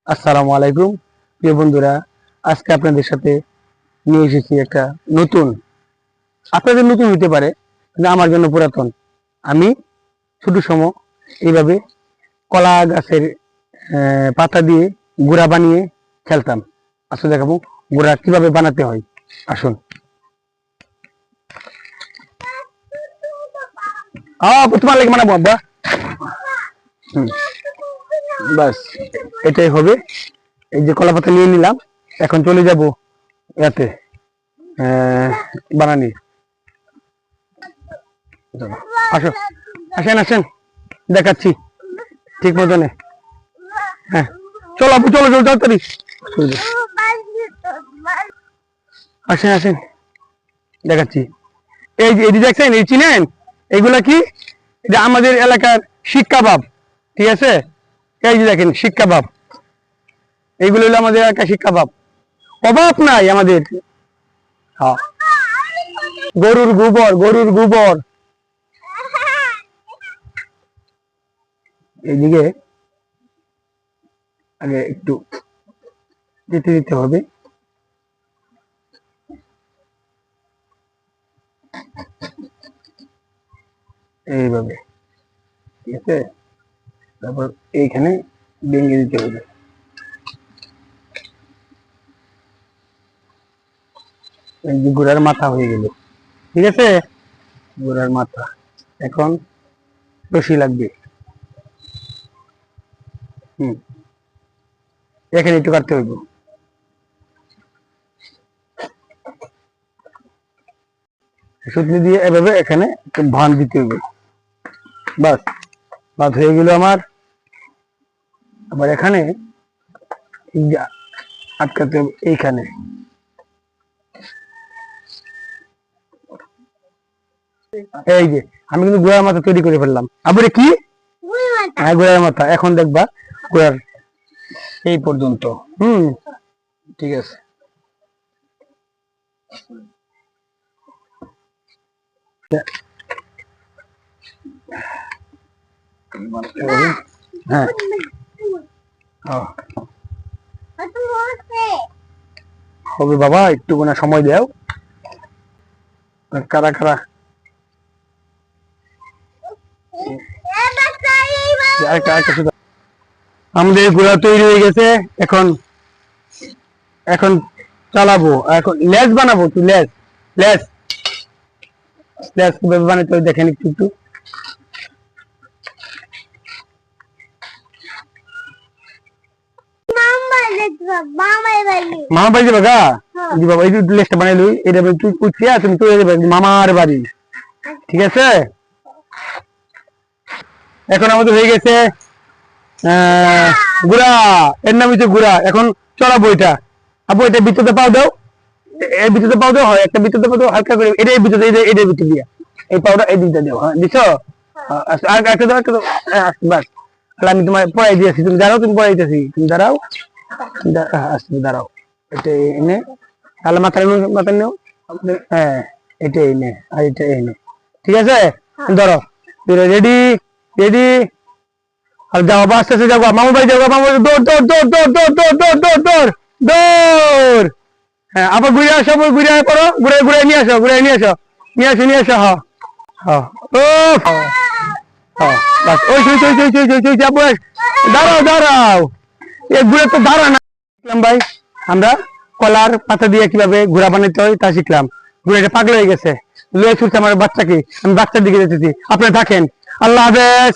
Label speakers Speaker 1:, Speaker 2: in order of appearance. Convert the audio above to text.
Speaker 1: আসসালামু আলাইকুম প্রিয় বন্ধুরা, আজকে আপনাদের সাথে নিয়ে এসেছি একটা নতুন, আপনাদের নতুন হতে পারে কিন্তু আমার জন্য পুরাতন। আমি ছোট সময় এইভাবে কলা গাছের পাতা দিয়ে গুঁড়া বানিয়ে খেলতাম। আসলে দেখাবো গুঁড়া কিভাবে বানাতে হয়, আসুন। তোমার লাগে বানাবো আব্বা। বাস এটাই হবে। এই যে কলা পাতা নিয়ে নিলাম, এখন চলে যাব ইয়াতে বানানি। আসো, আসেন আসেন, দেখাচ্ছি ঠিক মতনে। হ্যাঁ চলো আপু, চলো চলো তাড়াতাড়ি আসেন আসেন, দেখাচ্ছি। এই যে এটি দেখছেন, এই চিনেন এইগুলা কি? এটা আমাদের এলাকার শিক কাবাব, ঠিক আছে? এই যে দেখেন শিক কাবাব, এইগুলো হলো আমাদের এলাকার শিক কাবাব। অভাব নাই আমাদের। হ্যাঁ, গরুর গোবর, গরুর গোবর। এইদিকে আগে একটু দিতে দিতে হবে। এইভাবে, ঠিক আছে? তারপর এইখানে ভেঙে দিতে হবে। এই যে গোড়ার মাথা হয়ে গেল, ঠিক আছে? গোড়ার মাথা। এখন রশি লাগবে। এখানে একটু কাটতে হইব। সুতলি দিয়ে এভাবে এখানে একটু ভান দিতে হইবে। বাস বাদ হয়ে গেল আমার। আবার এখানে আটকাতে হবে এইখানে। এই যে আমি কিন্তু গোড়ার মাথা তৈরি করে ফেললাম। আবার কি? হ্যাঁ, গোড়ার মাথা। এখন দেখবা গোড়ার এই পর্যন্ত। ঠিক আছে। হ্যাঁ হবে বাবা, একটু সময় দাও। কারা কারা আমাদের গোড়া তৈরি হয়ে গেছে। এখন এখন চালাবো। এখন লেজ বানাবো। তুই লেজ লেজ লেজ কিভাবে বানাতে হয় দেখেন একটু একটু। মামা বাড়ি যাবে গা? জি বাবা, এই লেজটা বানাই লই। এটা তুই উঠিয়া তুমি চলে যাবে মামার বাড়ি, ঠিক আছে? এখন আমাদের হয়ে গেছে গুড়া। এর নাম হচ্ছে গুড়া। এখন চড়াবো এটা। আপু এটা ভিতরে পাও দাও, এর ভিতরে পাও দাও। হয় একটা ভিতরে পাও দাও হালকা করে। এটাই ভিতরে, এটার ভিতরে দিয়া এই পাউডার এই দিকটা দাও। হ্যাঁ দিছো? আর একটা দাও, একটা দাও। বাস, আমি তোমার পড়াই দিয়েছি। তুমি দাঁড়াও, তুমি পড়াইতেছি। তুমি দাঁড়াও, আসতে দাঁড়াও। এটা এনে তাহলে মাথায় মাথায় নেও। হ্যাঁ এটা এনে, আর এটা এনে, ঠিক আছে? ধরো, রেডি রেডি। আর যাও, আস্তে আস্তে যাও। মামু ভাই যাও, মামু দৌড় দৌড় দৌড় দৌড় দৌড় দৌড় দৌড় দৌড় দৌড় দৌড়। হ্যাঁ আবার ঘুরে আসো, ঘুরে পড়ো, ঘুরে ঘুরে নিয়ে আসো, ঘুরে নিয়ে আসো, নিয়ে আসো, নিয়ে আসো। হ্যাঁ হ্যাঁ ও হ্যাঁ বাস। ওই দাঁড়াও দাঁড়াও, এ ঘুরে তো দাঁড়া না। শিখলাম ভাই, আমরা কলার পাতা দিয়ে কিভাবে ঘোড়া বানাইতে হয় তা শিখলাম। ঘুরে পাগল হয়ে গেছে, লয়ে ছুটছে আমার বাচ্চাকে। আমি বাচ্চার দিকে যেতেছি, আপনারা থাকেন। আল্লাহ হাফেজ।